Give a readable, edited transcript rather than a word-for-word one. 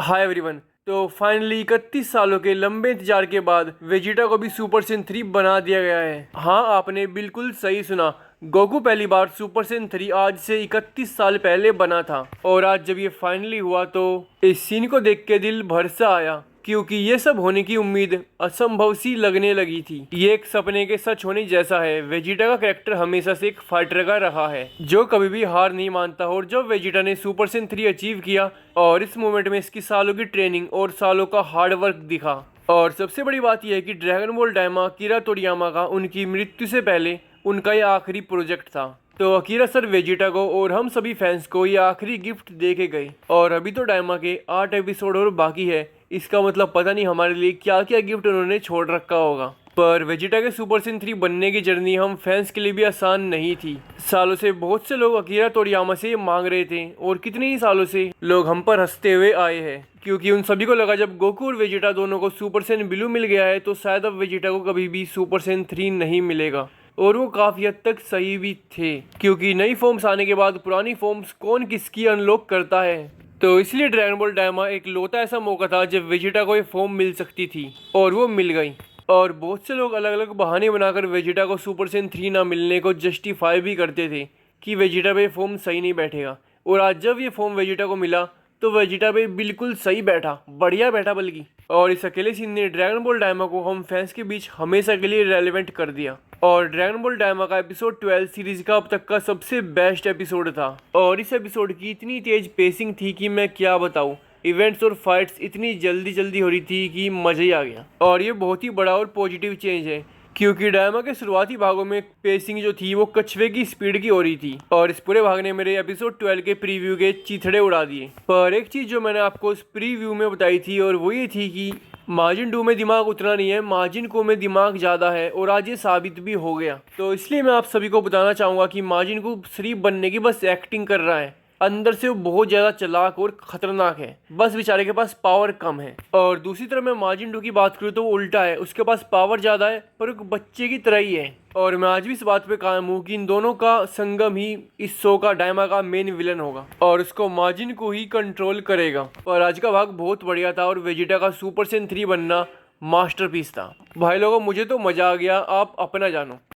Hi everyone. तो finally 31 सालों के लंबे इंतजार के बाद वेजिटा को भी सुपर सेन 3 बना दिया गया है। हाँ, आपने बिल्कुल सही सुना। गोकू पहली बार सुपर सेन 3 आज से 31 साल पहले बना था और आज जब ये फाइनली हुआ तो इस सीन को देख के दिल भर सा आया, क्योंकि ये सब होने की उम्मीद असंभव सी लगने लगी थी। ये एक सपने के सच होने जैसा है। वेजिटा का कैरेक्टर हमेशा से एक फाइटर का रहा है जो कभी भी हार नहीं मानता, और जब वेजिटा ने सुपर सेन 3 अचीव किया और इस मोमेंट में इसकी सालों की ट्रेनिंग और सालों का हार्ड वर्क दिखा। और सबसे बड़ी बात यह है कि ड्रैगन बॉल डायमा अकीरा तोरियामा का उनकी मृत्यु से पहले उनका यह आखिरी प्रोजेक्ट था। तो अकीरा सर वेजिटा को और हम सभी फैंस को ये आखिरी गिफ्ट दे के गए, और अभी तो डायमा के 8 एपिसोड और बाकी है। इसका मतलब पता नहीं हमारे लिए क्या क्या गिफ्ट उन्होंने छोड़ रखा होगा। पर वेजिटा के सुपर सेन 3 बनने की जर्नी हम फैंस के लिए भी आसान नहीं थी। सालों से बहुत से लोग अकीरा तोरियामा से मांग रहे थे, और कितने ही सालों से लोग हम पर हंसते हुए आए हैं, क्योंकि उन सभी को लगा जब गोकू और वेजिटा दोनों को सुपर सेन ब्लू मिल गया है तो शायद अब वेजिटा को कभी भी सुपर सेन 3 नहीं मिलेगा। और वो काफी हद तक सही भी थे, क्योंकि नई फॉर्म्स आने के बाद पुरानी फॉर्म्स कौन किसकी अनलॉक करता है। तो इसलिए ड्रैगन बॉल डायमा एक लौता ऐसा मौका था जब वेजिटा को ये फॉर्म मिल सकती थी, और वो मिल गई। और बहुत से लोग अलग अलग बहाने बनाकर वेजिटा को सुपर सेन 3 ना मिलने को जस्टिफाई भी करते थे कि वेजिटा पे फॉर्म सही नहीं बैठेगा। और आज जब ये फॉर्म वेजिटा को मिला तो वेजिटा पे बिल्कुल सही बैठा, बढ़िया बैठा बल्कि। और इस अकेले सीन ने ड्रैगन बॉल डायमा को हम फैंस के बीच हमेशा के लिए रेलेवेंट कर दिया। और ड्रैगन बॉल डायमा का एपिसोड 12 सीरीज का अब तक का सबसे बेस्ट एपिसोड था। और इस एपिसोड की इतनी तेज पेसिंग थी कि मैं क्या बताऊं। इवेंट्स और फाइट्स इतनी जल्दी जल्दी हो रही थी कि मज़ा ही आ गया। और ये बहुत ही बड़ा और पॉजिटिव चेंज है, क्योंकि डायमा के शुरुआती भागों में पेसिंग जो थी वो कछुए की स्पीड की हो रही थी, और इस पूरे भाग ने मेरे एपिसोड 12 के प्रीव्यू के चीथड़े उड़ा दिए। पर एक चीज़ जो मैंने आपको इस प्रीव्यू में बताई थी, और वो ये थी कि मार्जिन 2 में दिमाग उतना नहीं है, मार्जिन को में दिमाग ज़्यादा है, और आज ये साबित भी हो गया। तो इसलिए मैं आप सभी को बताना चाहूँगा कि मार्जिन को सिर्फ बनने की बस एक्टिंग कर रहा है, अंदर से वो बहुत ज़्यादा चालाक और ख़तरनाक है, बस बेचारे के पास पावर कम है। और दूसरी तरफ मैं मार्जिन 2 की बात करूँ तो वो उल्टा है, उसके पास पावर ज़्यादा है पर एक बच्चे की तरह ही है। और मैं आज भी इस बात पे कायम हूँ कि इन दोनों का संगम ही इस शो का डायमा का मेन विलन होगा, और उसको मार्जिन को ही कंट्रोल करेगा। और आज का भाग बहुत बढ़िया था, और वेजिटा का सुपर सेन 3 बनना मास्टरपीस था। भाई लोगों, मुझे तो मज़ा आ गया, आप अपना जानो।